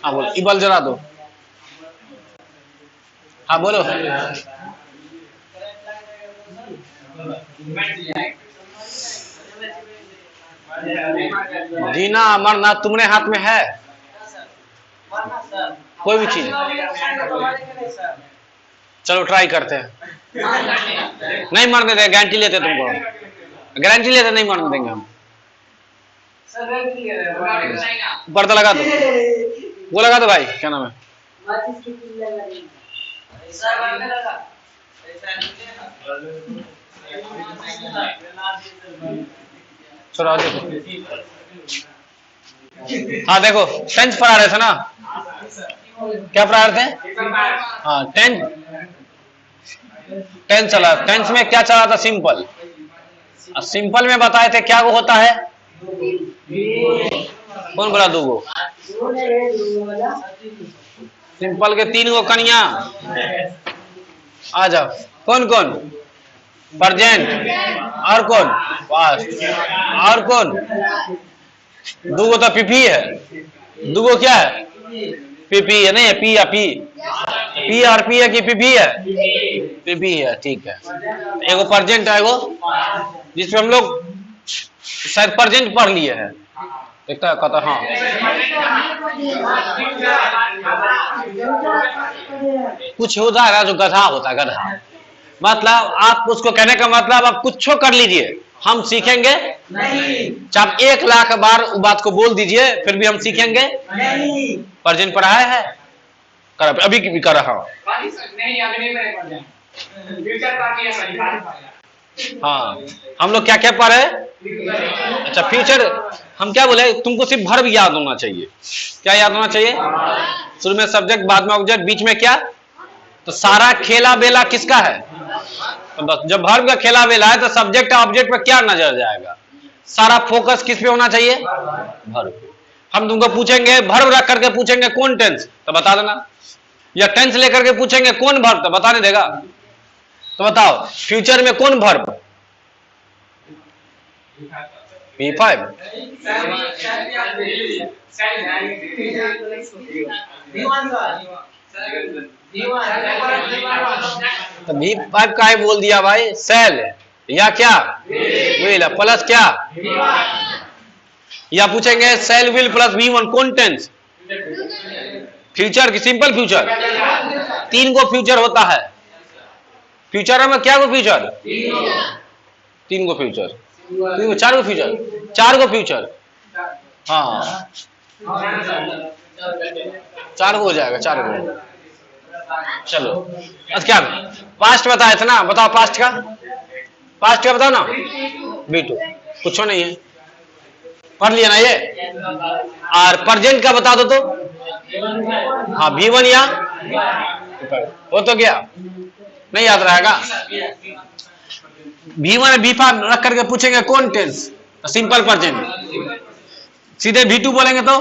हाँ बोलो, इबल जरा दो। हाँ बोलो। जीना मरना तुम्हारे हाथ में है, कोई भी चीज। चलो ट्राई करते हैं। नहीं मरने देंगे, गारंटी लेते तुमको, गारंटी लेते नहीं मरने देंगे हम। पर्दा लगा दो, वो लगा दो भाई, क्या नाम है? चलो देखो। हाँ देखो, टेंस पढ़ा रहे थे ना, क्या पढ़ा रहे थे? हाँ टेंस चला, टेंस में क्या चला था? सिंपल। सिंपल में बताए थे क्या वो होता है? कौन बोला दो गो? सिंपल के 3 गो कनिया। आ जाओ, कौन कौन? प्रेजेंट, और कौन? पास्ट, और कौन? 2 गो तो पीपी है, 2 गो क्या है? पीपी है, नहीं है पी या पी, पी और पी है कि पीपी है? पीपी है, ठीक है। एगो प्रेजेंट है, एगो जिसमें हम लोग शायद प्रेजेंट पढ़ लिए हैं, देखता है कहता हाँ। कुछ हो जाएगा जो गधा होता है, गधा। मतलब आप उसको कहने का मतलब आप कुछ कर लीजिए, हम सीखेंगे नहीं। चाहे 1 लाख बार बात को बोल दीजिए, फिर भी हम सीखेंगे नहीं। प्रेजेंट पढ़ाया है, कर अभी भी कर रहा हूं। हाँ, हम लोग क्या क्या पढ़े? अच्छा फ्यूचर, हम क्या बोले? तुमको सिर्फ वर्ब याद होना चाहिए। क्या याद होना चाहिए? शुरू में सब्जेक्ट, बाद में ऑब्जेक्ट, बीच में क्या? तो सारा खेला बेला किसका है? तो बस जब वर्ब का खेला बेला है तो सब्जेक्ट ऑब्जेक्ट पे क्या नजर जाएगा? सारा फोकस किस पे होना चाहिए? वर्ब पे। हम तुमको पूछेंगे वर्ब रख करके पूछेंगे कौन टेंस, तो बता देना, या टेंस लेकर के पूछेंगे कौन वर्ब, तो बताने देगा। तो बताओ फ्यूचर में कौन वर्ब? V5। तो V5 का ही बोल दिया भाई, सेल या क्या? विल प्लस क्या? या पूछेंगे सेल विल प्लस V1 कौन टेंस? फ्यूचर की सिंपल फ्यूचर। 3 गो फ्यूचर होता है। फ्यूचर में क्या गो फ्यूचर? 3 गो फ्यूचर, 4 गो फ्यूचर, 4 गो फ्यूचर। हाँ 4 गो हो जाएगा, 4 गो। चलो अच्छा क्या पास्ट बताया था ना, बताओ पास्ट का, पास्ट का बताओ ना। B2 कुछ नहीं है, पढ़ लिया ना ये। और प्रेजेंट का बता दो तो। हाँ V1 या वो तो क्या नहीं याद रहेगा। V1 V5 रख करके पूछेंगे कौन टेंस, तो सिंपल प्रेजेंट। सीधे V2 बोलेंगे तो,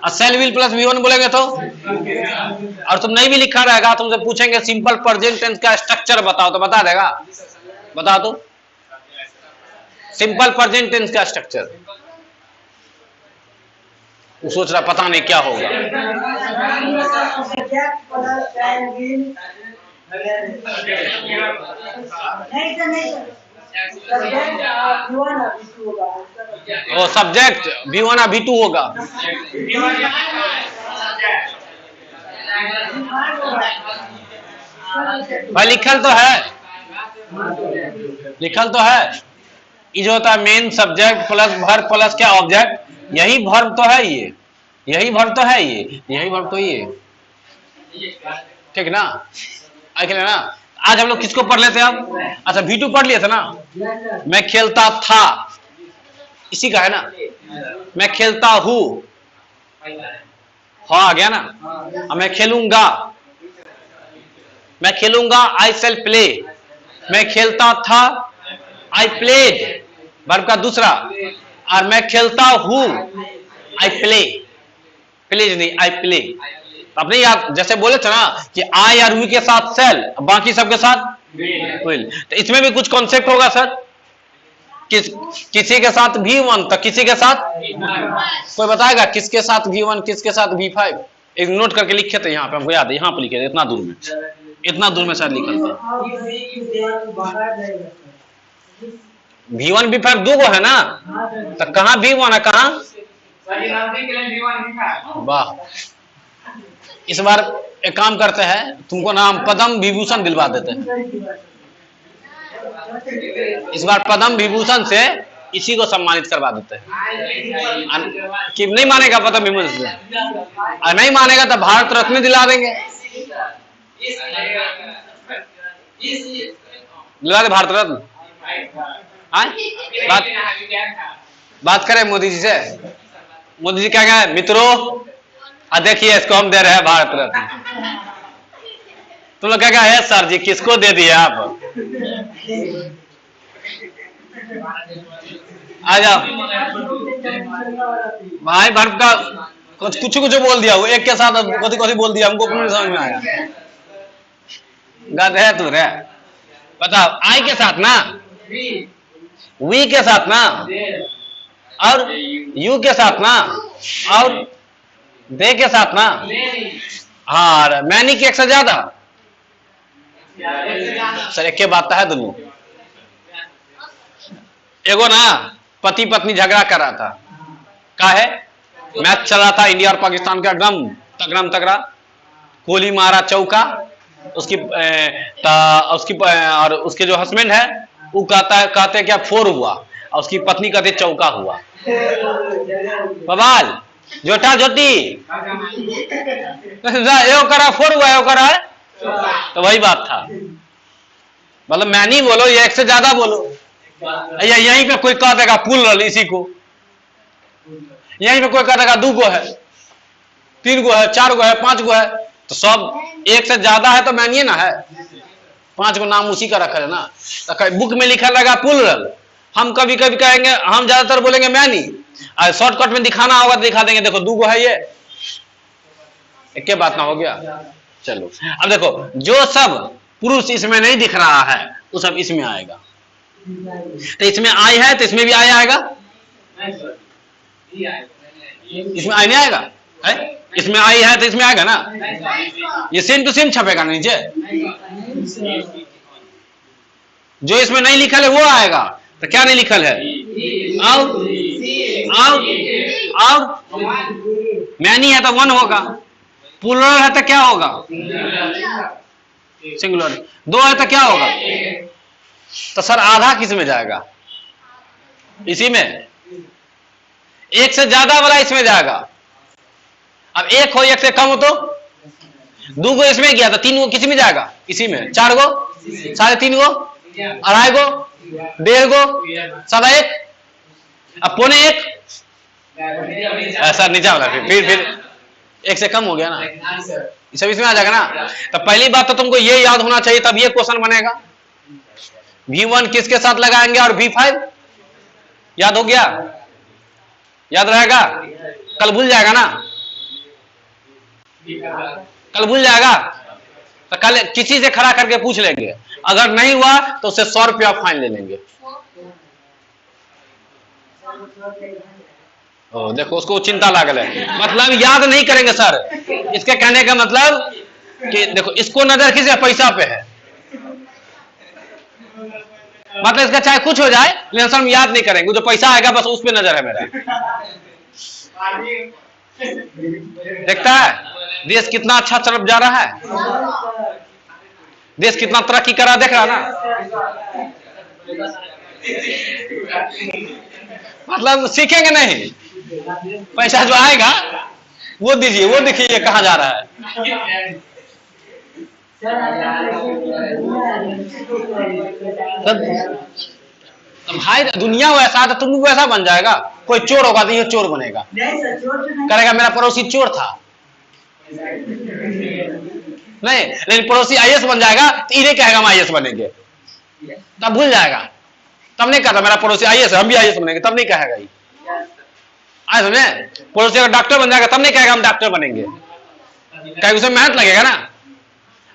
और सेल विल प्लस V1 बोलेंगे तो, और तुम नहीं भी लिखा रहेगा, तुमसे पूछेंगे सिंपल प्रेजेंट टेंस का स्ट्रक्चर बताओ, तो बता देगा। बता दो सिंपल प्रेजेंट टेंस का स्ट्रक्चर। वो सोच रहा पता नहीं क्या होगा। वो सब्जेक्ट V1 और V2 होगा। भाई लिखल तो है, लिखल तो है। ये जो होता है main subject plus verb plus क्या ऑब्जेक्ट, यही वर्ब तो है ये, यही वर्ब तो है ये, यही वर्ब तो ये, ठीक ना? आखिर ना आज हम लोग किसको पढ़ लेते हैं अब? अच्छा V2 पढ़ लिए थे ना। मैं खेलता था, इसी का है ना। मैं खेलता हूँ, हाँ आ गया ना। अब मैं खेलूंगा, मैं खेलूंगा आई शेल प्ले। मैं खेलता था आई प्लेड, वर्ब का दूसरा। और मैं खेलता हूँ आई प्ले, प्लेज नहीं आई प्ले। अपने याद जैसे बोले थे ना कि आई और वी के साथ सेल, बाकी सबके साथ विल, तो इसमें भी कुछ कॉन्सेप्ट होगा सर। किसी के साथ V1 तो किसी के साथ कोई बताएगा किसके साथ V1 किसके साथ V5? एक नोट करके लिखे थे यहाँ पे, हमको याद है, यहाँ पे लिखे थे, इतना दूर में शायद लिखा था। V1 V5 दो गो है ना, तो कहाँ V1 है कहाँ? वाह, इस बार एक काम करते हैं, तुमको नाम पद्म विभूषण दिलवा देते हैं। इस बार पद्म विभूषण से इसी को सम्मानित करवा देते हैं। कि नहीं मानेगा पद्म विभूषण से? और नहीं मानेगा तो भारत रत्न दिला देंगे। दिला दे भारत रत्न। बात करें मोदी जी से। मोदी जी क्या कहे, मित्रों देखिए इसको हम दे रहे हैं भारत रत्न। तुम लोग क्या कहा है, सर जी किसको दे दिए आप? आ जाओ भाई, भारत का कुछ बोल दिया, वो एक के साथ कथी बोल दिया, हमको नहीं समझ में आया। गध है तू रे। बताओ, आई के साथ ना, वी के साथ ना, और यू के साथ ना, और दे के साथ ना। हाँ, मैनी के एक से ज्यादा सर, एक के बात है दोनों। एगो ना पति पत्नी झगड़ा कर रहा था, का है मैच चल रहा था इंडिया और पाकिस्तान का, एकदम तगड़ा। कोहली मारा चौका, उसकी और उसके जो हस्बैंड है वो कहते क्या 4 हुआ, और उसकी पत्नी कहते चौका हुआ। बवाल जोटा जोटी यो करा 4 हुआ, यो करा है, तो वही बात था। मतलब मैं नहीं बोलो, ये एक से ज्यादा बोलो। यहीं पे कोई कह देगा पुल रल इसी को, यहीं पे कोई कह देगा 2 गो है, 3 गो है, 4 गो है, 5 गो है, तो सब एक से ज्यादा है तो मैनिए ना है। 5 गो नाम उसी का रखा है ना, तो बुक में लिखा लगा पुल रल। हम कभी कभी कहेंगे, हम ज्यादातर बोलेंगे मैनी, और शॉर्टकट में दिखाना होगा तो दिखा देंगे, देखो 2 गो है, ये एक बात ना हो गया। चलो अब देखो, जो सब पुरुष इसमें नहीं दिख रहा है वो सब इसमें आएगा। तो इसमें आई है तो इसमें भी आई आएगा, इसमें आई नहीं आएगा है? इसमें आई है तो इसमें आएगा ना, ये सेम टू सेम छपेगा नीचे। जो इसमें नहीं लिखल है वो आएगा, तो क्या नहीं लिखल है? आओ मैनी है तो 1 होगा, प्लूरल है तो क्या होगा? सिंगुलर। 2 है तो क्या होगा? तो सर आधा किस में जाएगा? इसी में। 1 से ज्यादा वाला इसमें जाएगा। अब 1 हो 1 से कम हो तो 2 गो इसमें गया तो 3 गो किसी में जाएगा? इसी में। 4 गो, 3.5 गो, 2.5 गो, 1.5 गो, 1.25, अब 1.25। सर नीचा वाला फिर 1 से कम हो गया ना, ये सब इसमें आ जाएगा ना। तो पहली बात तो तुमको ये याद होना चाहिए, तब ये क्वेश्चन बनेगा। V1 किसके साथ लगाएंगे और V5 याद हो गया? याद रहेगा? कल भूल जाएगा ना, कल भूल जाएगा तो कल किसी से खड़ा करके पूछ लेंगे, अगर नहीं हुआ तो उससे 100 रुपया फाइन ले लेंगे। ओ देखो, उसको चिंता लागल है, मतलब याद नहीं करेंगे सर। इसके कहने का मतलब कि देखो, इसको नजर किसी पैसा पे है, मतलब इसका चाहे कुछ हो जाए लेकिन सर हम याद नहीं करेंगे, जो पैसा आएगा बस उस पे नजर है मेरा। देखता है देश कितना अच्छा तरफ जा रहा है, देश कितना तरक्की कर रहा, देख रहा ना। मतलब सीखेंगे नहीं, पैसा जो आएगा वो दीजिए, वो देखिए कहाँ जा रहा है। तो भाई दुनिया वैसा है तो तुम वैसा बन जाएगा। कोई चोर होगा तो ये चोर बनेगा, करेगा मेरा पड़ोसी चोर था, नहीं लेकिन पड़ोसी आईएएस बन जाएगा तो इन्हें कहेगा हम आईएएस बनेंगे, तब भूल जाएगा। तब नहीं कहता मेरा पड़ोसी आईएएस है हम भी आईएएस बनेंगे, तब नहीं कहेगा ही। आज समझे? पड़ोसी अगर डॉक्टर बन जाएगा तब नहीं कहेगा हम डॉक्टर बनेंगे, कहेगा उसमें मेहनत लगेगा ना।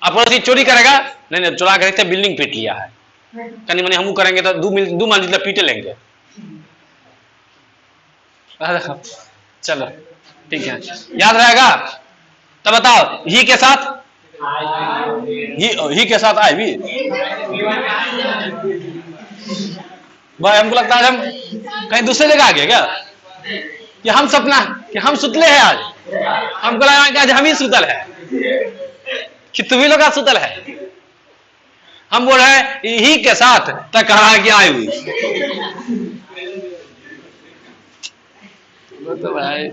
अब पड़ोसी चोरी करेगा, नहीं चुरा कर बिल्डिंग पीट लिया है, कनी मनी हमू करेंगे तो दू मंजिल पीटे लेंगे। चलो ठीक है, याद रहेगा। तो बताओ ही के साथ ही के साथ आई भी भाई, हमको लगता है हम कहीं दूसरे जगह आ गए क्या, कि हम सपना कि हम सुतले हैं आज। हमको लगा कि आज हम ही सुतल है, कि तुम्ही लोग आज सुतल है। हम बोल रहे हैं ही के साथ, तक कहा कि आई हुई। तो भाई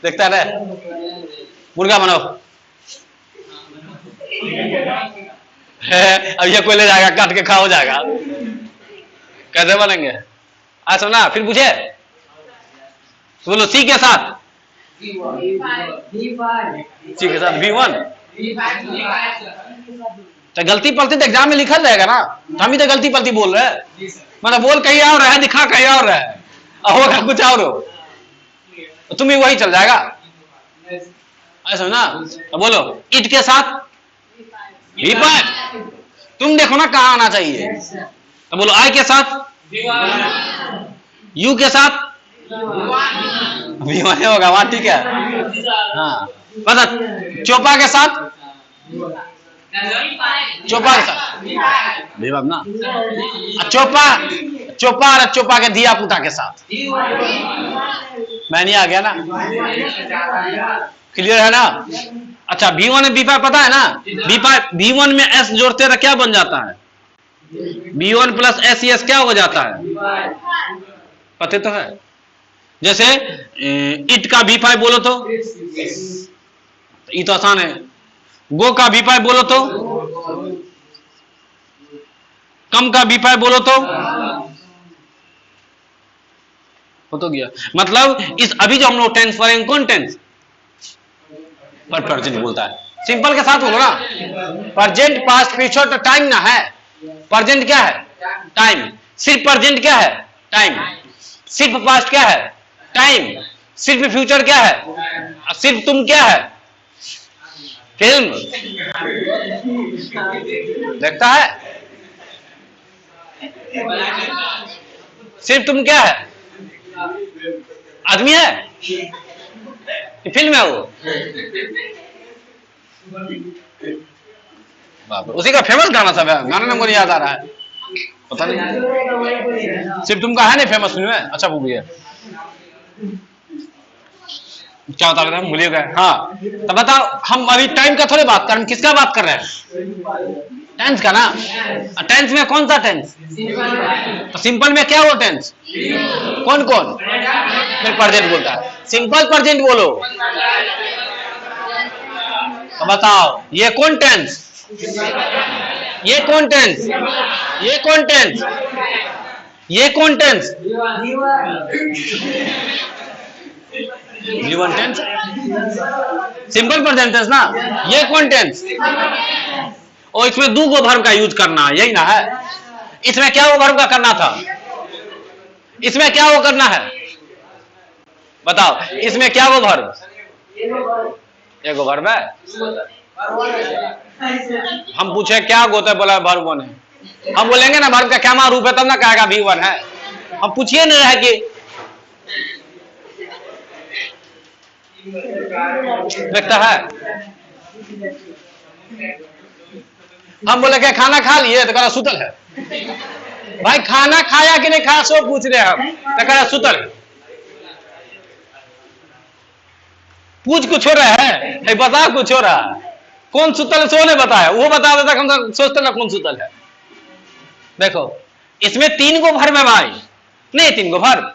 देखता रहे, मुर्गा बनाओ है, अब ये कोई ले जाएगा काट के खा हो जाएगा। कैसे बनेंगे आज सुना, फिर पूछे बोलो सी के साथ, सी के साथ V1। तो गलती पलती तो एग्जाम में लिखल रहेगा ना, हम ही तो गलती पलती बोल रहे हैं, मतलब बोल कहीं और रहा है, दिखा कहीं और रहा है, होगा कुछ और हो, तो तुम्हें वही चल जाएगा। ऐसा ना, तो बोलो इट के साथ V5। तुम देखो ना कहाँ आना चाहिए। तो बोलो आई के साथ, यू के साथ V1 होगा वहां, ठीक है। हाँ बता चोपा के साथ, चोपा के साथ V5 ना, चोपा चोपा और चोपा के दिया पुता के साथ मैं नहीं आ गया ना, क्लियर है ना। अच्छा V1 V5 पता है ना, V1 में S जोड़ते तो क्या बन जाता है, V1 प्लस S क्या हो जाता है, पता तो है। जैसे इट का V5 बोलो तो ये तो आसान है, गो का V5 बोलो तो, कम का V5 बोलो तो हो तो गया। मतलब इस अभी जो हम लोग टेंस पढ़ेंगे, कौन टेंस पर प्रेजेंट बोलता है, सिंपल के साथ बोलो ना, प्रेजेंट पास्ट फ्यूचर तो टाइम ना है। प्रेजेंट क्या है, टाइम। सिर्फ प्रेजेंट क्या है, टाइम। सिर्फ पास्ट क्या है, टाइम। सिर्फ फ्यूचर क्या है, सिर्फ तुम क्या है, फिल्म देखता है। सिर्फ तुम क्या है, आदमी है कि फिल्म है वो, उसी का फेमस गाना सब है, गाना नंबर याद आ रहा है, पता नहीं। सिर्फ तुम का है नहीं फेमस फिल्म है, अच्छा मूवी है। क्या बता रहे थे, भूलिए गए। हाँ तो बताओ, हम अभी टाइम का थोड़ी बात कर रहे हैं, किसका बात कर रहे हैं, टेंस का ना। टेंस में कौन सा टेंस, तो सिंपल में क्या वो टेंस, कौन कौन, फिर प्रेजेंट बोलता है, सिंपल प्रेजेंट बोलो। तो बताओ ये कौन टेंस, ये कौन टेंस, ये कौन टेंस, ये कौन tense, V1 tense, simple present tense ना। ये कौन टेंस, और इसमें दो गो वर्ब का यूज करना, यही ना है। इसमें क्या वो वर्ब का करना था, इसमें क्या वो करना है, बताओ इसमें क्या वो वर्ब, एक वर्ब है। हम पूछे क्या गोते, बोला वर्ब वन है, हम बोलेंगे ना वर्ब का क्या मान रूप है, तब ना कहेगा V1 है। हम पूछिए नहीं रहे कि देखता है। हम बोले क्या खाना खा लिए, तो कहा सुतल है। भाई खाना खाया कि नहीं खाया सो पूछ रहे हम, तो कहा सुतल है। पूछ कुछ हो रहा है, बता कुछ हो रहा है, कौन सुतल है सो ने बताया, वो बता देता हम तो सोचते ना कौन सुतल है। देखो इसमें तीन गो वर्ब है भाई, नहीं तीन गो वर्ब।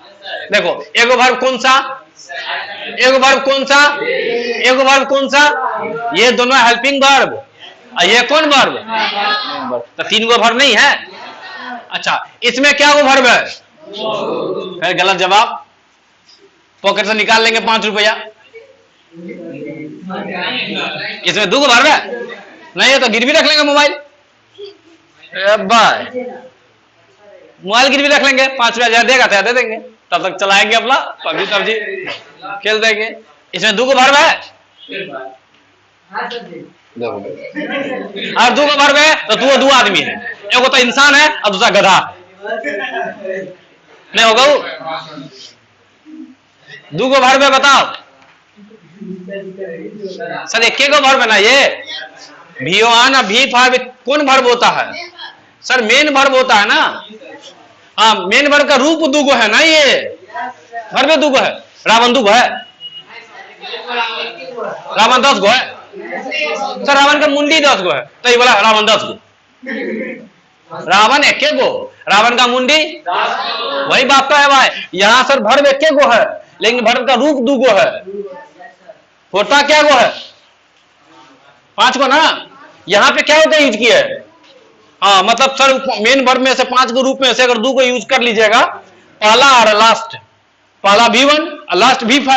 देखो एगो वर्ब कौन सा, एगो वर्ब कौन सा, एगो वर्ब कौन सा, ये दोनों हेल्पिंग वर्ब, और ये कौन वर्ब, तो तीन गो वर्ब नहीं है। अच्छा इसमें क्या वो वर्ब है, फिर गलत जवाब, पॉकेट से निकाल लेंगे 5 रुपया। इसमें दो गो वर्ब है, नहीं है तो गिरवी रख लेंगे मोबाइल, मोबाइल गिरवी रख लेंगे, 5 रुपया देगा तो दे देंगे, तब तक चलाएंगे अपना पबजी खेल देंगे। इसमें दो गो वर्ब है, देखो और दो का वर्ब है तो दो आदमी है, एक तो इंसान है और दूसरा गधा नहीं होगा वो। दो को वर्ब है बताओ सर, एक को वर्ब है ना ये, भियोन भी फाइव कौन वर्ब होता है सर? मेन वर्ब होता है ना। हाँ मेन वर्ब का रूप दुगो है ना, ये वर्ब दुगो है। रावण दुगो है, रावण 10 गो है सर, रावण का मुंडी 10 गो है तो ये बोला रावण 10 गो, रावण एक गो, रावण का मुंडी वही बात तो है भाई। यहाँ सर वर्ब एक गो है लेकिन वर्ब का रूप दुगो है, होता क्या गो है? 5 गो ना। यहाँ पे क्या होता है यूज किया है? हाँ मतलब सर मेन वर्ब में से 5 के रूप में से अगर 2 को यूज कर लीजिएगा, पहला और लास्ट, पहला V1 और लास्ट V5,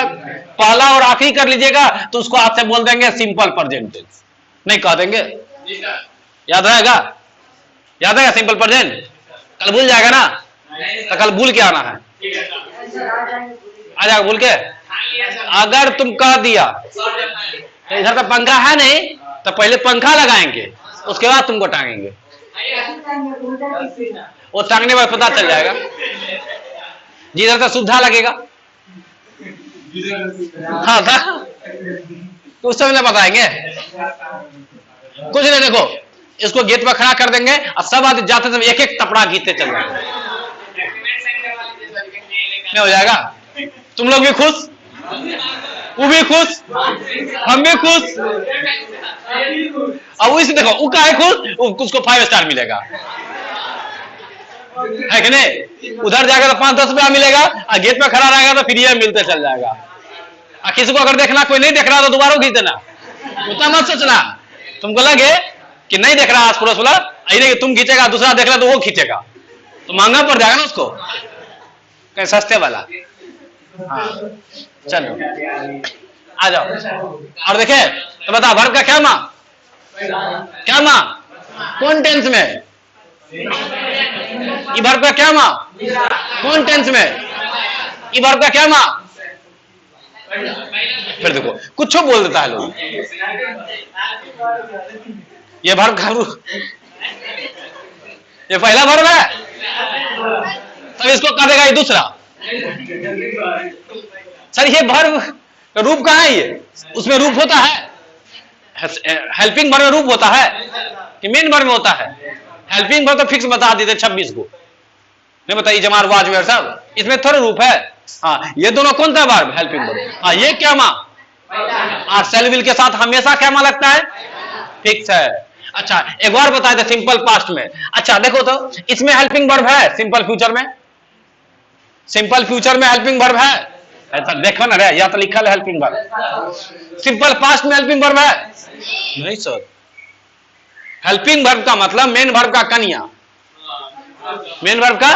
पहला और आखिरी कर लीजिएगा तो उसको आपसे बोल देंगे सिंपल प्रेजेंट टेंस, नहीं कह देंगे। याद रहेगा? याद रहेगा सिंपल प्रेजेंट? कल भूल जाएगा ना, तो कल भूल के आना है, आ जाएगा भूल के। अगर तुम कह दिया तो इधर तो पंखा है नहीं तो पहले पंखा लगाएंगे उसके बाद तुमको टांगेंगे, वो टांगने में पता चल जाएगा जिधर तो सुविधा लगेगा। हाँ था तो उस समय बताएंगे कुछ नहीं। देखो इसको गेट पर खड़ा कर देंगे और सब आदमी जाते समय एक एक टपड़ा गीते चल जाएंगे, नहीं हो जाएगा? तुम लोग भी खुश, वो भी खुश, हम भी खुश। अब इसे देखो वो का है खुश, उसको 5 स्टार मिलेगा है कि नहीं? उधर जाकर तो 5-10 रुपया मिलेगा और गेट पे खड़ा रहेगा तो फ्री मिलते चल जाएगा। और किसी को अगर देखना कोई नहीं देख रहा तो दोबारा खींच देना, उतना मत सोचना। तुमको लगे कि नहीं देख रहा आस पड़ोस वाला, नहीं तुम खींचेगा, दूसरा देख रहा तो वो खींचेगा तो महंगा पड़ जाएगा ना उसको, कहीं सस्ते वाला। हाँ चलो आ जाओ और देखे तो बता वर्ब का क्या माँ, क्या माँ कौन टेंस में? ये वर्ब का क्या माँ कौन टेंस में? ये वर्ब का क्या माँ? फिर देखो कुछ बोल देता है लोग, ये वर्ब का ये पहला वर्ब है तब इसको कह देगा ये दूसरा। सर ये वर्ब रूप कहाँ है? ये उसमें रूप होता है, हेल्पिंग वर्ब में रूप होता है कि मेन वर्ब में होता है? हेल्पिंग वर्ब तो फिक्स बता देते 26 को, नहीं बताइए जमार वाजवेर साहब, इसमें थोड़ा रूप है। हाँ ये दोनों कौन सा वर्ब? Helping verb. हाँ ये क्या माँ और सेल विल के साथ हमेशा क्या माँ लगता है? फिक्स है। अच्छा एक बार बताए थे सिंपल पास्ट में। अच्छा देखो तो इसमें हेल्पिंग वर्ब है, सिंपल फ्यूचर में, सिंपल फ्यूचर में हेल्पिंग वर्ब है, ऐसा देखो ना रे, या तो लिखा है हेल्पिंग वर्ब। सिंपल पास्ट में हेल्पिंग वर्ब है नहीं सर, हेल्पिंग वर्ब का मतलब मेन वर्ब का कन्या, मेन वर्ब का।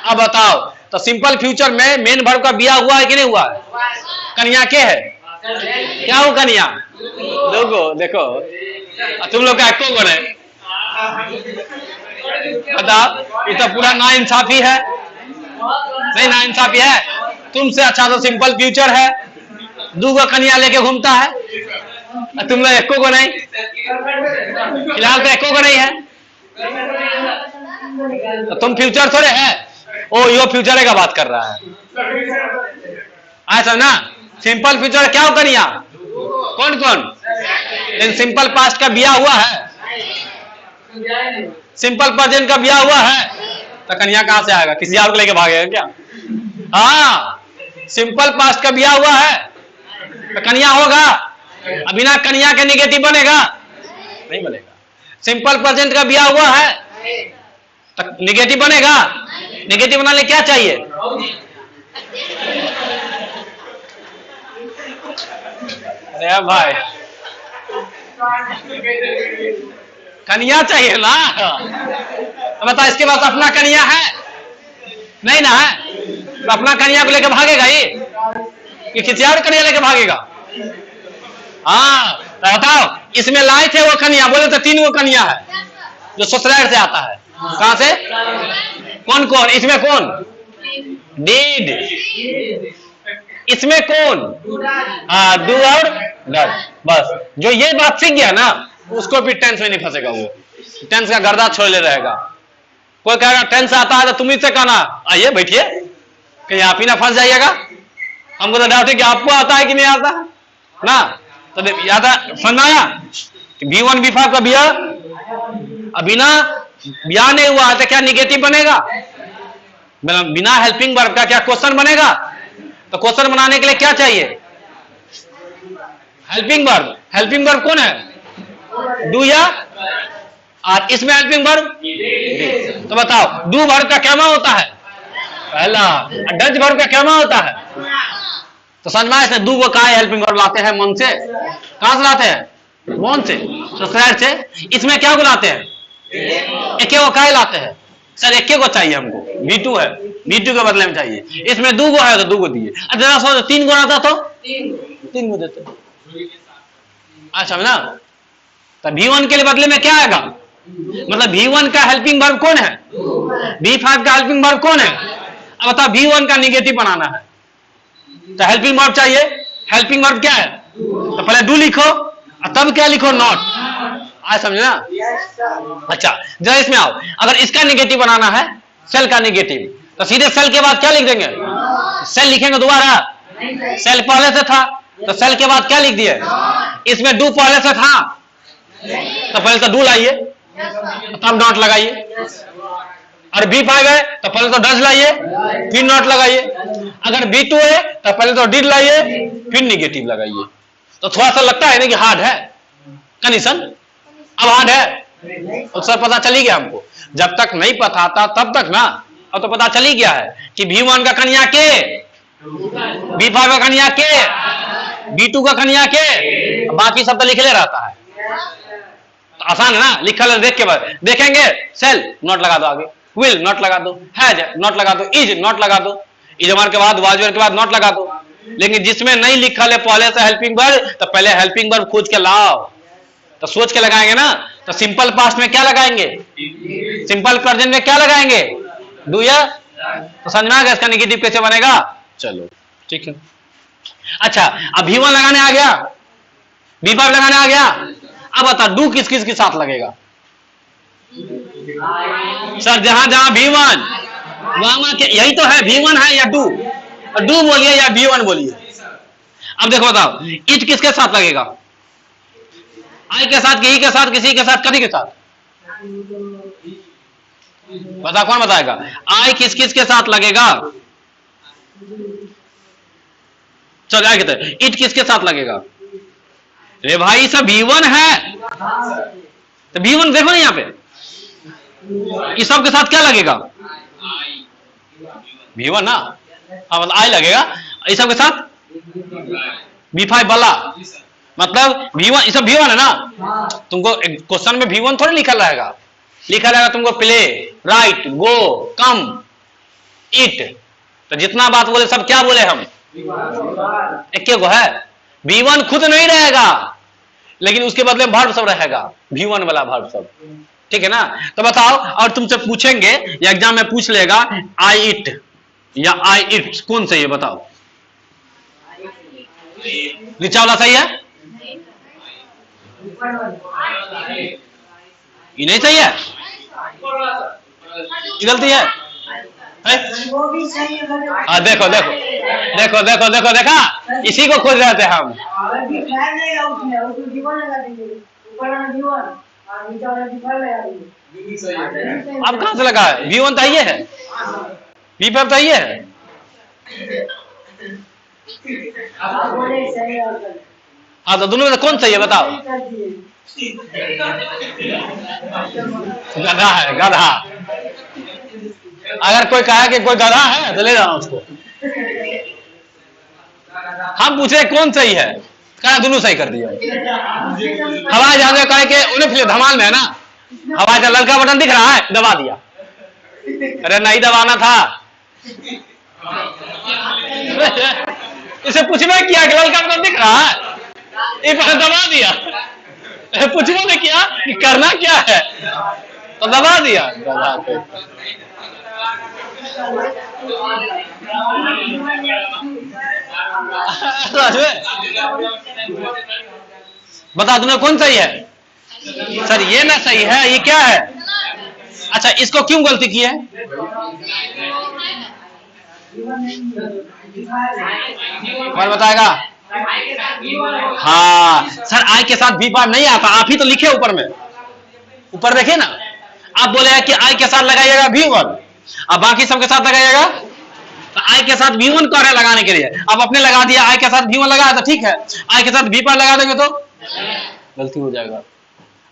अब बताओ तो सिंपल फ्यूचर में मेन वर्ब का बिया हुआ है कि नहीं हुआ है? कन्या के है? क्या हो कन्या? लोगो देखो तुम लोग का एको गो नहीं, बताओ ये तो पूरा नाइंसाफी है, नहीं नाइंसाफी है। तुमसे अच्छा तो सिंपल फ्यूचर है, 2 गो कन्या लेके घूमता है, तुम लोग एको को नहीं, फिलहाल तो एको को नहीं है, तो तुम फ्यूचर थोड़े है। ओ यो फ्यूचर का बात कर रहा है ऐसा ना। सिंपल फ्यूचर क्या हो कन्या? कौन कौन? इन सिंपल पास्ट का बिया हुआ है, सिंपल प्रेजेंट का बिया हुआ है, तो कन्या कहां से आएगा? किसी और को लेके भागेगा क्या? हाँ सिंपल पास्ट का बिया हुआ है तो कन्या होगा, बिना कन्या के निगेटिव बनेगा? नहीं बनेगा। सिंपल प्रेजेंट का बिया हुआ है तो निगेटिव बनेगा? निगेटिव बनाने क्या चाहिए? अरे भाई कन्या चाहिए ना, बता इसके पास अपना कन्या है नहीं ना है, तो अपना कन्या को लेकर भागेगा ये किसी और कन्या लेकर भागेगा? हाँ तो बताओ इसमें लाए थे वो कन्या, बोले तो 3 गो कन्या है जो ससुराल से आता है। कहां से? कौन कौन? इसमें कौन? डिड। इसमें कौन? हाँ डू और डज। बस जो ये बात सीख गया ना उसको भी टेंस में नहीं फंसेगा, वो टेंस का गर्दा छोड़ ले रहेगा। कोई कहेगा टेंस आता है तो तुम ही से कहना आइए बैठिए, कहीं आप ही ना फंस जाइएगा। हमको तो डाउट है कि आपको आता है कि नहीं आता ना। तो याद समझ में आया V1 V5 का बिया अभी ना बिया नहीं हुआ है तो क्या निगेटिव बनेगा? बिना हेल्पिंग वर्ब का क्या क्वेश्चन बनेगा? तो क्वेश्चन बनाने के लिए क्या चाहिए? Helping verb. हेल्पिंग वर्ब कौन है? डू या और इसमें हेल्पिंग वर्ब। तो बताओ डू वर्ब का क्या होता है? पहला। डज वर्ब का क्या होता है? तो समझ में इसमें दू को कहा हेल्पिंग वर्ब लाते हैं मन से। कहां से लाते हैं? मन से, तो शहर से। इसमें क्या को लाते हैं? एक को काय लाते हैं सर, एक को चाहिए हमको, B2 है, B2 के बदले में चाहिए। इसमें दू को है तो दू को दिए। जरा सोचो तीन को आता तो तीन को देते। अच्छा समझा? तो V1 के लिए बदले में क्या आएगा? मतलब V1 का हेल्पिंग वर्ब कौन है? V5 का हेल्पिंग वर्ब कौन है? अब बताओ V1 का निगेटिव बनाना है तो हेल्पिंग वर्ब चाहिए। हेल्पिंग वर्ब क्या है? तो पहले डू लिखो और तब क्या लिखो? नॉट। आज समझना? अच्छा जरा इसमें आओ, अगर इसका निगेटिव बनाना है सेल का निगेटिव तो सीधे सेल के बाद क्या लिख देंगे? सेल लिखेंगे दोबारा? सेल पहले से था तो सेल के बाद क्या लिख दिए? इसमें डू पहले से था तो पहले तो डू लाइए तब नॉट लगाइए। और B5 है तो पहले तो डज लाइए फिर नॉट लगाइए। अगर B2 है तो पहले तो डिड लाइए फिर निगेटिव लगाइए। तो थोड़ा सा लगता है ना कि हार्ड है कंडीशन, अब हार्ड है तो सर पता चली गया हमको। जब तक नहीं पता था तब तक ना, अब तो पता चली गया है कि V1 का कन्या के, B5 का कन्या के, B2 का कन्या के, बाकी सब तो लिख ले रहता है। तो आसान है ना, लिखा ले देख के बाद देखेंगे सेल नॉट लगा दो, आगे विल नॉट लगा दो, हैज नॉट लगा दो, इज नॉट लगा दो, इजमार के बाद वाजवर के बाद नॉट लगा दो। लेकिन जिसमें नहीं लिखा ले पहले से हेल्पिंग वर्ब तो पहले हेल्पिंग वर्ब खोज के लाओ। तो सोच के लगाएंगे ना, तो सिंपल पास्ट में क्या लगाएंगे? सिंपल प्रेजेंट में क्या लगाएंगे? डू या। तो समझ में आ गया इसका निगेटिव कैसे बनेगा? चलो ठीक है। अच्छा अब V1 लगाने आ गया, V5 लगाने आ गया। अब बता डू किस किस के साथ लगेगा? सर जहां जहां V1 वहां यही तो है, V1 है या डू? डू बोलिए या V1 बोलिए। अब देखो बताओ इट किसके साथ लगेगा? आई के साथ, ही के साथ, किसी के साथ, कभी के साथ? बता कौन बताएगा? आई किस किस के साथ लगेगा? चल आगे तो इट किसके साथ लगेगा? रे भाई सब V1 है तो V1 देखो ना यहाँ पे, इस सब के साथ क्या लगेगा? V1 ना, हाँ मतलब आई लगेगा। इस सब के साथ B5 वाला मतलब V1, इस सब V1 है ना। तुमको क्वेश्चन में V1 थोड़ी लिखा रहेगा, लिखा रहेगा तुमको play, right, go, come, it. तो जितना बात बोले सब क्या बोले हम? एक को है। V1 खुद नहीं रहेगा लेकिन उसके बदले वर्ब सब रहेगा, V1 वाला वर्ब सब। ठीक है ना? तो बताओ, और तुमसे पूछेंगे या एग्जाम में पूछ लेगा आई इट या आई इट कौन सही है? बताओ। नीचा वाला सही है? ये नहीं सही है, ये गलती है। देखो देखो देखो देखो देखो देखा, इसी को खोज रहे थे हम। अब कहां से लगा है? V1 तो ये है, V5 तो ये है। हाँ तो दोनों में कौन सही है बताओ? गधा है, गधा। अगर कोई कहा कि कोई गधा है तो ले जाना उसको। हम पूछे कौन सही है, कहा दोनों सही कर दिया। हवाई जहाज में कहे कि उन्हें फिर धमाल में है ना, हवाई जहाज लड़का बटन दिख रहा है, दबा दिया। अरे नहीं दबाना था। इसे पूछना किया कि लड़का बटन दिख रहा है, ये दबा दिया। पूछना ने किया कि करना क्या है तो दबा दिया। बता तुम्हें कौन सही है? सर ये ना सही है, ये क्या है? अच्छा इसको क्यों गलती की है? कौन बताएगा? हाँ सर आई के साथ भी बार नहीं आता, आप ही तो लिखे ऊपर में, ऊपर देखिए ना, आप बोले कि आई के साथ लगाइएगा V1, अब बाकी सबके साथ लगाइएगा, तो आई के साथ V1 कह रहे हैं लगाने के लिए, अब अपने लगा दिया, आई के साथ V1 लगाया तो ठीक है, आई के साथ V पर लगा देंगे तो गलती हो जाएगा।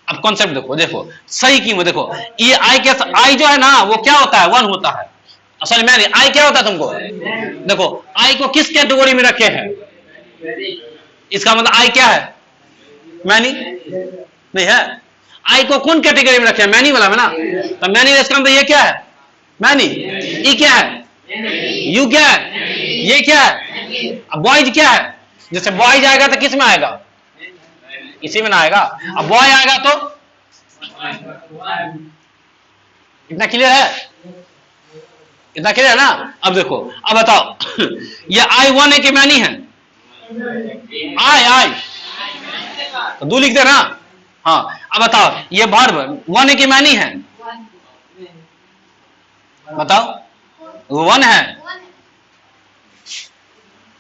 अब कॉन्सेप्ट देखो, देखो सही क्यों, देखो ये आई के आई जो है ना वो क्या होता है? 1 होता है। सॉरी मैंने आई क्या होता है तुमको? देखो आई को किस कैटेगरी में रखे हैं? इसका मतलब आई क्या है? मैनी नहीं है। आई को कौन कैटेगरी में रखे हैं? मैनी वाला में ना, तो मैनी इसका मतलब ये क्या है? मैनी। ई क्या है? यू क्या है? ये क्या है? अब बॉयज क्या है? जैसे बॉयज आएगा तो किस में आएगा? इसी में ना आएगा। अब बॉय आएगा तो इतना क्लियर है? इतना क्लियर है ना? अब देखो, अब बताओ ये आई 1 है कि मैनी है? आई आई तो 2 लिख दे ना। हाँ अब बताओ ये वर्ब 1 है कि मैनी है? बताओ 1 है,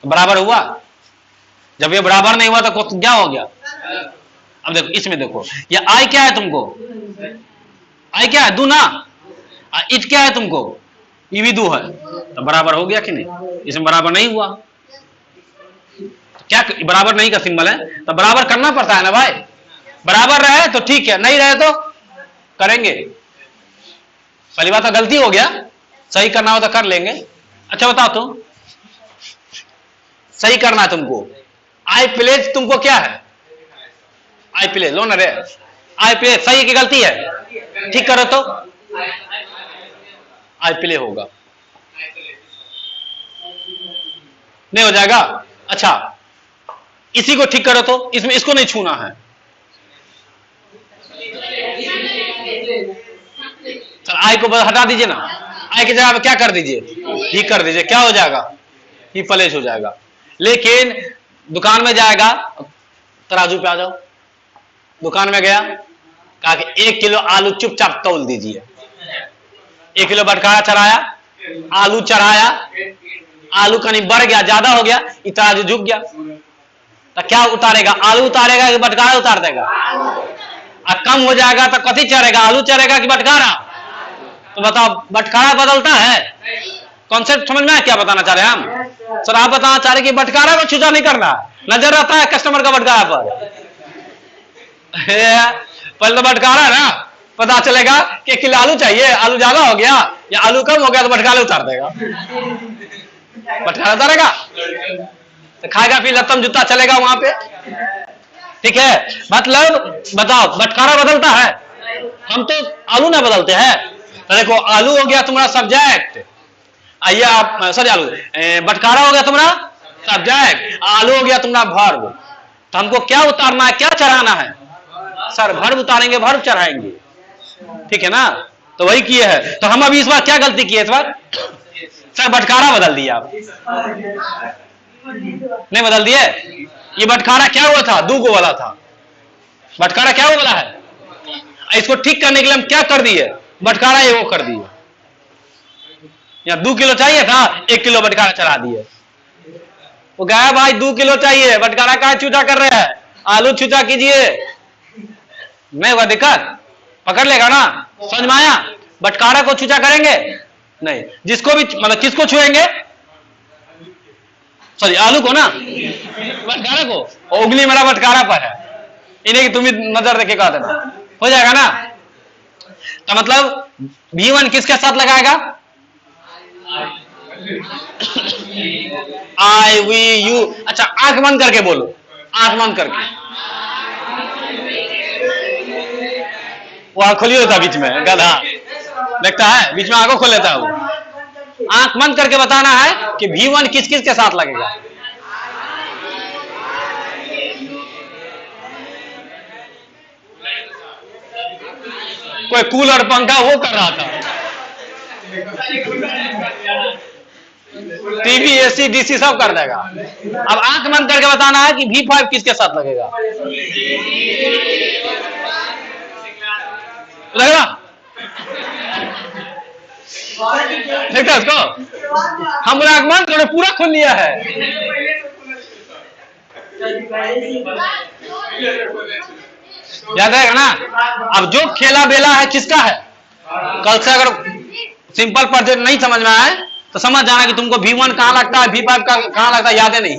बराबर हुआ। जब ये बराबर नहीं हुआ तो क्या हो गया? अब देखो इसमें देखो ये आई क्या है तुमको? आई क्या है? दू ना। इट क्या है तुमको? ये भी 2 है, तो बराबर हो गया कि नहीं? इसमें बराबर नहीं हुआ, तो क्या बराबर नहीं का सिंबल है, तो बराबर करना पड़ता है ना भाई। बराबर रहे तो ठीक है, नहीं रहे तो करेंगे। पहली बात तो गलती हो गया, सही करना हो तो कर लेंगे। अच्छा बताओ तुम, सही करना है तुमको। आई प्लेज तुमको क्या है? आई प्लेज लो ना रे, आई प्ले सही की गलती है? ठीक करो तो आई प्ले होगा, नहीं हो जाएगा। अच्छा इसी को ठीक करो तो, इसमें इसको नहीं छूना है। चल आई को हटा दीजिए ना, आई की जगह क्या कर दीजिए? ही कर दीजिए, क्या हो जाएगा? ही प्लेज हो जाएगा। लेकिन दुकान में जाएगा, तराजू पे आ जाओ, दुकान में गया, कहा कि 1 किलो आलू चुपचाप तौल दीजिए। 1 किलो बटकारा चढ़ाया, आलू चढ़ाया, आलू कहीं बढ़ गया, ज्यादा हो गया, तराजू झुक गया, तो क्या उतारेगा? आलू उतारेगा कि बटकारा उतार देगा? और कम हो जाएगा तो कथी चढ़ेगा? आलू चढ़ेगा कि बटकारा? तो बताओ बटकारा बदलता है? कॉन्सेप्ट समझ में क्या बताना चाह रहे हैं हम? सर आप बताना चाह रहे कि बटकारा को छूटा नहीं करना, नजर रहता है कस्टमर का बटकारा पर। पहले तो बटकारा ना पता चलेगा कि 1 किलो आलू चाहिए, आलू ज्यादा हो गया या आलू कम हो गया तो बटकारा उतार देगा। बटकारा उतारेगा तो खाएगा, फिर लत्तम जूता चलेगा वहां पे। ठीक है, मतलब बताओ बटकारा बदलता है, हम तो आलू ना बदलते हैं। तो देखो आलू हो गया तुम्हारा सब्जेक्ट, आइए आप सॉरी आलू बटकारा हो गया तुम्हारा सब्जेक्ट, आलू हो गया तुम्हारा वर्ब। तो हमको क्या उतारना है, क्या चढ़ाना है? सर वर्ब उतारेंगे, वर्ब चढ़ाएंगे। ठीक है ना? तो वही किए है। तो हम अभी इस बार क्या गलती किए? इस बार सर बटकारा बदल दिया आप, नहीं बदल दिए। ये बटकारा क्या हुआ था? 2 गो वाला था। बटकारा क्या वाला है? इसको ठीक करने के लिए हम क्या कर दिए? बटकारा ये वो कर दिए। या 2 किलो चाहिए था, 1 किलो बटकारा चढ़ा दिए। वो गया भाई 2 किलो चाहिए, बटकारा का छूटा कर रहे हैं, आलू छूटा कीजिए, नहीं हुआ दिक्कत, पकड़ लेगा ना? समझ में आया? बटकारा को छूटा करेंगे नहीं, जिसको भी मतलब किसको छुएंगे? सॉरी आलू को ना, बटकारा को। और उंगली मेरा बटकारा पर है, इन्हें कि तुम ही नजर देके कहा देना, हो जाएगा ना? तो मतलब V1 किसके साथ लगाएगा? आई वी यू। अच्छा आंख बंद करके बोलो, आंख बंद करके। वो आंख खोली होता बीच में, गधा देखता है बीच में आंखों खोल लेता है वो। आंख बंद करके बताना है कि V1 किस किस के साथ लगेगा। कोई कूलर पंखा वो कर रहा था। टीवी, एसी, डीसी सब कर देगा। अब आंख बंद करके बताना है कि V5 किसके साथ लगेगा। लगेगा? देखा उसको? हम आंख बंद करके पूरा खोल लिया है। याद रहेगा ना? अब जो खेला बेला है किसका है? कल से अगर सिंपल पर नहीं समझ में आए तो समझ जाना कि तुमको V1 कहां लगता है, V5 का कहां लगता है, याद है नहीं।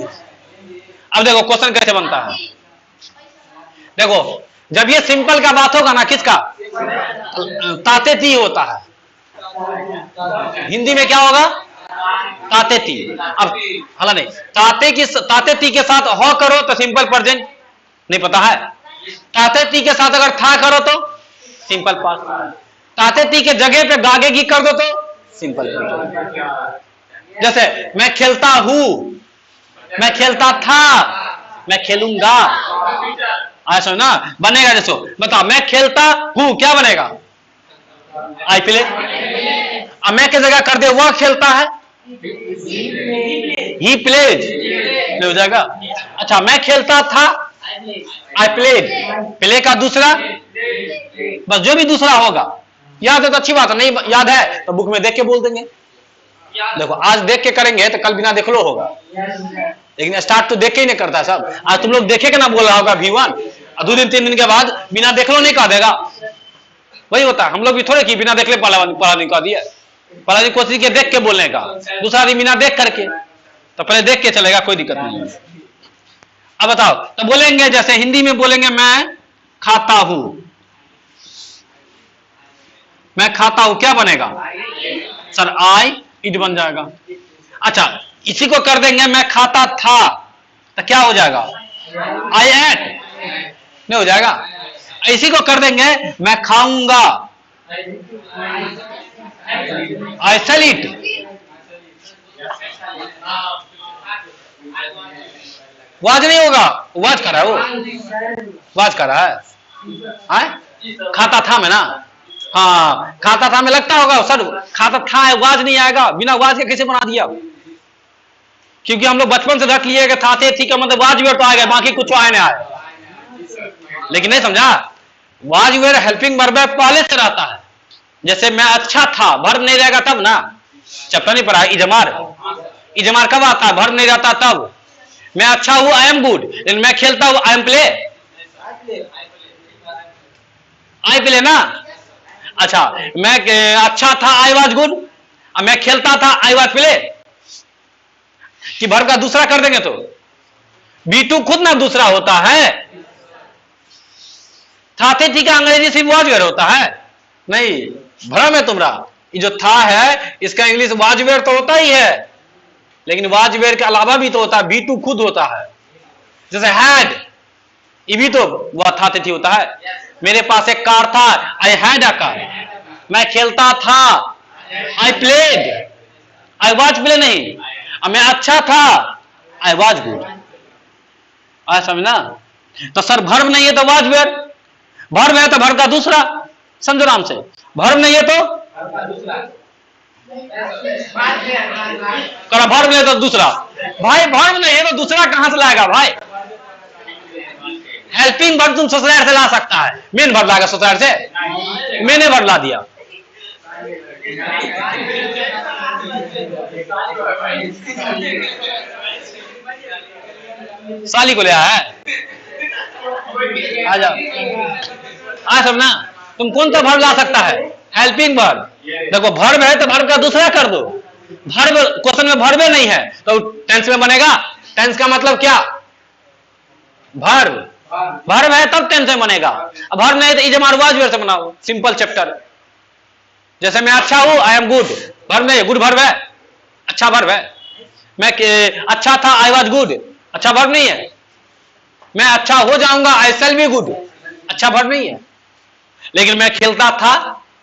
अब देखो क्वेश्चन कैसे बनता है। देखो जब ये सिंपल का बात होगा ना, किसका? ताते ती होता है। हिंदी में क्या होगा? ताते ती। अब हाला नहीं, ताते ती के साथ हो करो तो सिंपल प्रेजेंट नहीं पता है। ताते ती के साथ अगर था करो तो सिंपल पास्ट। ताते ती के जगह पे गागे की कर दो तो सिंपल प्रेजेंट। जैसे मैं खेलता हूं, मैं खेलता था, मैं खेलूंगा। ऐसा ना बनेगा। जैसो बताओ, मैं खेलता हूं क्या बनेगा? I play. अब मैं की जगह कर दे वह खेलता है, ही प्लेज हो जाएगा। अच्छा, मैं खेलता था, आई प्लेड। प्ले का दूसरा, बस जो भी दूसरा होगा याद है तो अच्छी बात है, नहीं याद है तो बुक में देख के बोल देंगे। देखो आज देख के करेंगे तो कल बिना देख लो होगा, लेकिन स्टार्ट तो देख के ही नहीं करता सब। आज तुम लोग देखे के ना बोल रहा होगा V1, 2 दिन 3 दिन के बाद बिना देख लो नहीं कह देगा। वही होता है। हम लोग भी थोड़े कि बिना देख ले पढ़ा नहीं कह दिया। पढ़ा नहीं कोशिश के देख के बोलने का, दूसरा दिन बिना देख करके, तो पहले देख के चलेगा, कोई दिक्कत नहीं है। अब बताओ तो बोलेंगे, जैसे हिंदी में बोलेंगे मैं खाता हूं, मैं खाता हूं क्या बनेगा? सर आई इट बन जाएगा। अच्छा, इसी को कर देंगे मैं खाता था तो क्या हो जाएगा? आई एट नहीं हो जाएगा। इसी को कर देंगे मैं खाऊंगा, आई सेल इट। वाज नहीं होगा, वाज कर रहा है, वो वाज कर रहा है। खाता था मैं ना, हाँ खाता था में लगता होगा सर, खाता था है, वाज नहीं आएगा। बिना वाज के कैसे बना दिया? क्योंकि हम लोग बचपन से रख लिए कि था थी का मतलब वाज वेयर तो आएगा, बाकी कुछ आए नहीं आए। लेकिन नहीं समझा, वाज वेयर हेल्पिंग वर्ब पहले से रहता है। जैसे मैं अच्छा था, वर्ब नहीं रहेगा तब ना, चैप्टर नहीं पढ़ा। इजमार कब आता है? वर्ब नहीं रहता तब। मैं अच्छा हूं, आई एम गुड। लेकिन मैं खेलता हूं, I am play, I play ना। अच्छा, मैं अच्छा था, आई वाज गुड। मैं खेलता था, आई वाज प्ले। कि वर्ब का दूसरा कर देंगे तो B2 खुद ना दूसरा होता है। था थे ठीक है, अंग्रेजी सिर्फ वाज वेयर होता है। नहीं, भ्रम है तुम्हारा। ये जो था है इसका इंग्लिश वाज वेयर तो होता ही है, लेकिन वाज वेयर के अलावा भी तो होता है। B2 खुद होता है। जैसे हैड, ये भी तो वह था थी होता है। मेरे पास एक कार था, आई हैड अ कार। मैं खेलता था, I played, I was play नहीं। मैं अच्छा था, आई वाज गुड। आया समझना? तो सर भर्व नहीं है तो वाज वेयर, भर्व है तो भर्व का दूसरा। समझो आराम से, भर्व नहीं है तो करा, भर्व नहीं है तो दूसरा। भाई भर्व नहीं है तो दूसरा कहां से लाएगा भाई? हेल्पिंग वर्ब तुम ससुराल से ला सकता है, मेन वर्ब लाएगा ससुराल से? मैंने वर्ब ला दिया। साली को ले आया है, आ जाओ। आ सब ना, तुम कौन सा वर्ब ला सकता है? Helping verb. देखो भर्ब है तो भर्ब का दूसरा कर दो। भर्ब क्वेश्चन में भर्ब नहीं है तो टेंस में बनेगा। टेंस का मतलब क्या? भर्ब। भर्ब है तब टेंस में बनेगा। अब भर्ब नहीं तो इजमार वाज वेयर से बनाओ, सिंपल चैप्टर। जैसे मैं अच्छा हूं, आई एम गुड। भर्ब नहीं, गुड भर्ब है, अच्छा भर्ब है। मैं अच्छा था, आई वाज गुड, अच्छा भर्ब नहीं है। मैं अच्छा हो जाऊंगा, आई शैल बी गुड, अच्छा भर्ब नहीं है। लेकिन मैं खेलता था,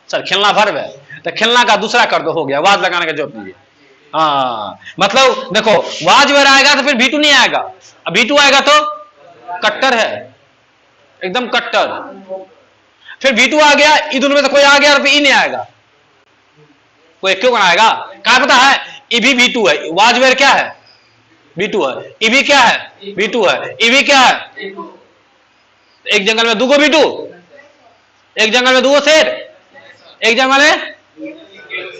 सर खेलना भर्ब है, तो खेलना का दूसरा कर दो, हो गया। वाज लगाने का जरूरत नहीं है। हाँ मतलब देखो, वाज वेयर आएगा तो फिर V2 नहीं आएगा। अब V2 आएगा तो कट्टर है, एकदम कट्टर। फिर V2 आ गया, इन दोनों में से कोई आ गया और फिर ई नहीं आएगा। कोई क्यों बनाएगा? क्या पता है इभी V2 है, वाज वेयर क्या है, V2 है, इभी क्या है, V2 है, इभी क्या है, एक जंगल में दूगो V2, एक जंगल में दूगो शेर, एक जंगल में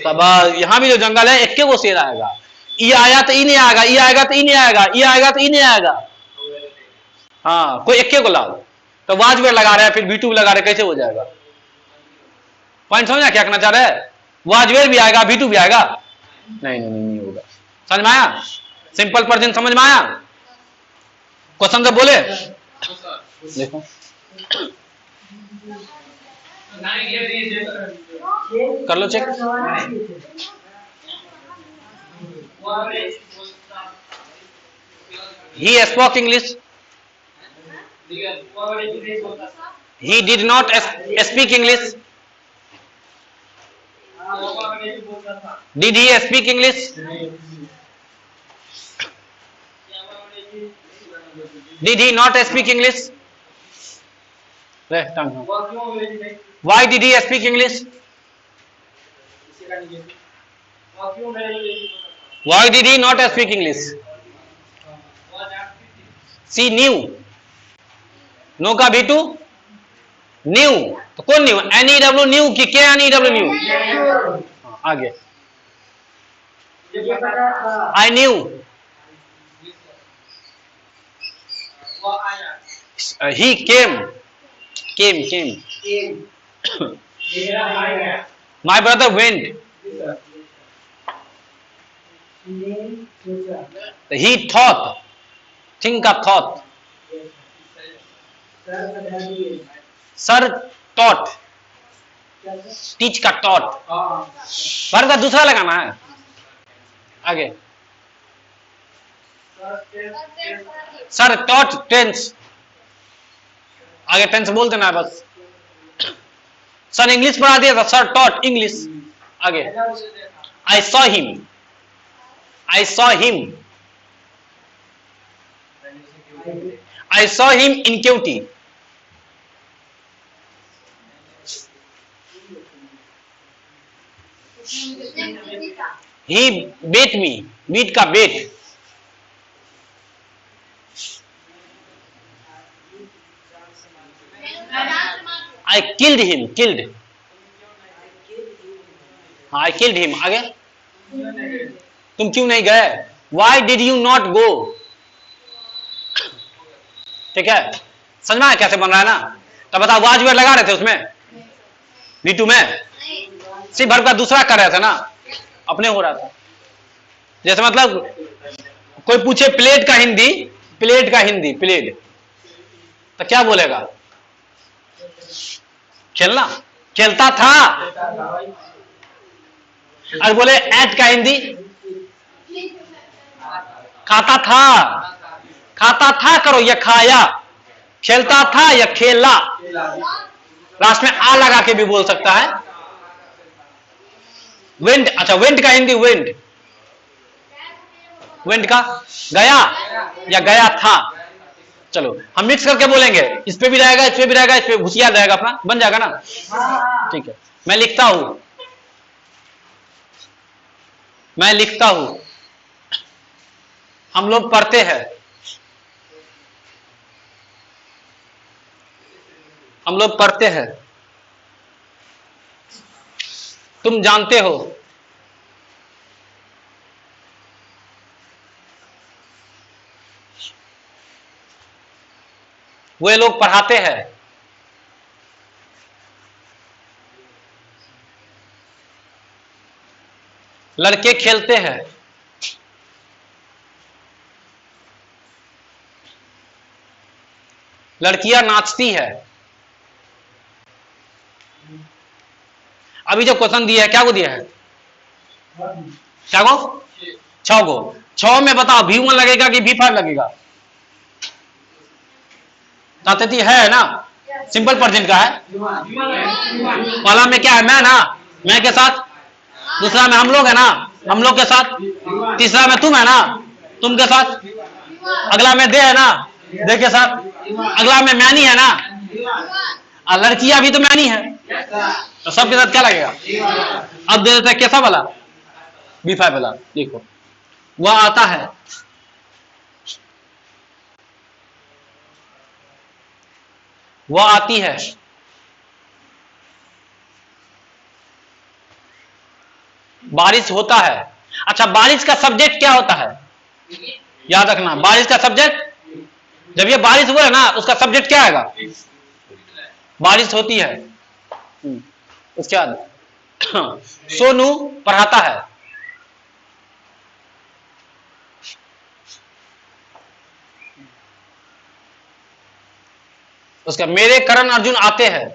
सब, यहां भी जो जंगल है एक को शेर आएगा, ये आया तो ई नहीं आएगा, ये आएगा तो ई नहीं आएगा, ये आएगा तो ई नहीं आएगा, हाँ कोई एक को लाओ, तो वाज वेयर लगा रहे हैं फिर V2 लगा रहे, कैसे हो जाएगा, पॉइंट समझना क्या कहना चाह रहे हैं, वाज वेयर भी आएगा V2 भी आएगा, नहीं होगा, समझ में आया, सिंपल प्रेजेंट समझ में आया, क्वेश्चन तो बोले, देखो कर लो check, he spoke English, he did not speak English, did he speak English, did he not speak English, why did he speak English, why did he not speak English, she knew, know का V2 new, तो कौन new, NEW new की क्या, NEW new, आगे I knew, he came, my brother went, he thought, think का thought, sir taught, teach का taught, verb का दूसरा लगाना है, आगे सर taught टेंस, आगे टेंस बोल देना है बस, सर इंग्लिश पढ़ा दिया था, सर taught इंग्लिश, आगे I saw him, I saw him in QT, he beat me, beat का beat, I killed him, I killed him, आगे तुम क्यों नहीं गए, why did you not go, ठीक है, समझ में आया कैसे बन रहा है ना, तो बताओ वाज वेयर लगा रहे थे उसमें V2 में, सिर्फ वर्ब का दूसरा कर रहे थे ना, अपने हो रहा था, जैसे मतलब कोई पूछे प्लेट का हिंदी, प्लेट तो क्या बोलेगा, खेलना, खेलता था, और बोले एट का हिंदी, खाता था करो या खाया, खेलता था या खेला, लास्ट में आ लगा के भी बोल सकता है, वेंट, अच्छा वेंट का हिंदी वेंट का गया या गया था, चलो हम मिक्स करके बोलेंगे, इस पे भी रहेगा, इस पे भी रहेगा, इस पे घुसिया रहेगा, अपना बन जाएगा ना, ठीक है, मैं लिखता हूं, हम लोग पढ़ते हैं, तुम जानते हो, वे लोग पढ़ाते हैं, लड़के खेलते हैं, लड़कियां नाचती है, अभी जो क्वेश्चन दिया है क्या को दिया है, क्या को 6 को, 6 में बताओ V1 लगेगा कि V5 लगेगा, ताते है ना, सिंपल प्रेजेंट का है, पहला में क्या है, मैं ना, मैं के साथ, दूसरा में हम लोग है ना, हम लोग के साथ, तीसरा में तुम है ना, तुम के साथ, अगला में दे है ना, दे के साथ, अगला में मैनी है ना, और लड़कियां भी तो मैनी है, तो सबके साथ क्या लगेगा, अब दे देते कैसा वाला, B5 वाला देखो, वह आता है, वह आती है, बारिश होता है। अच्छा, बारिश का सब्जेक्ट क्या होता है? याद रखना, बारिश का सब्जेक्ट, जब ये बारिश हुआ है ना, उसका सब्जेक्ट क्या आएगा? बारिश होती है। उसके बाद सोनू पढ़ाता है, उसका मेरे करण अर्जुन आते हैं।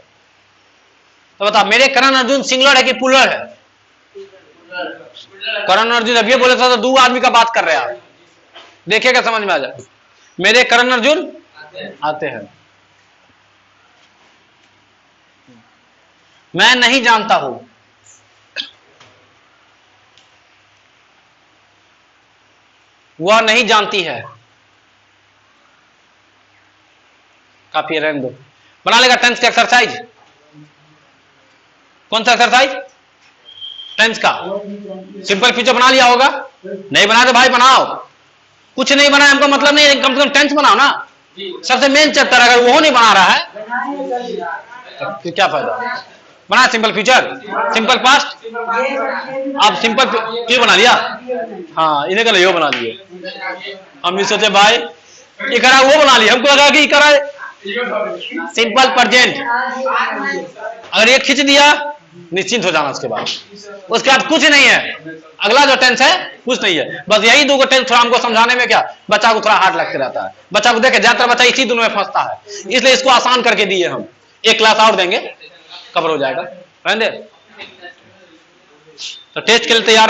तो बता, मेरे करण अर्जुन सिंगुलर है कि प्लूरल है? करण अर्जुन अब ये बोले था तो दो आदमी का बात कर रहे हैं आप, देखिएगा समझ में आ जाए। मेरे करण अर्जुन आते हैं, मैं नहीं जानता हूं, वह नहीं जानती है। काफी रहने दो। बना लेगा टेंस का एक्सरसाइज? कौन सा एक्सरसाइज? टेंस का सिंपल फ्यूचर बना लिया होगा। नहीं बना तो भाई बनाओ, कुछ नहीं बना हमको मतलब नहीं, कम से कम टेंस बनाओ ना, सबसे मेन चैप्टर। अगर वो नहीं बना रहा है तो क्या फायदा? बना सिंपल फ्यूचर, सिंपल पास्ट, आप सिंपल क्यों बना लिया? हाँ, इन्हें कल यो बना लिए। हम भी सोचे भाई ये करा, वो बना लिया, हमको लगा कि करा सिंपल प्रेजेंट। अगर ये खींच दिया निश्चिंत हो जाना, उसके बाद कुछ नहीं है। अगला जो टेंस है कुछ नहीं है, बस यही दो टेंस थोड़ा हमको समझाने में क्या बच्चा को थोड़ा हार्ड लगते रहता है। बच्चा को देखे ज्यादातर बच्चा इसी दोनों में फंसता है, इसलिए इसको आसान करके दिए हम। एक क्लास और देंगे, कवर हो जाएगा। रहने दे। तो टेस्ट के लिए तैयार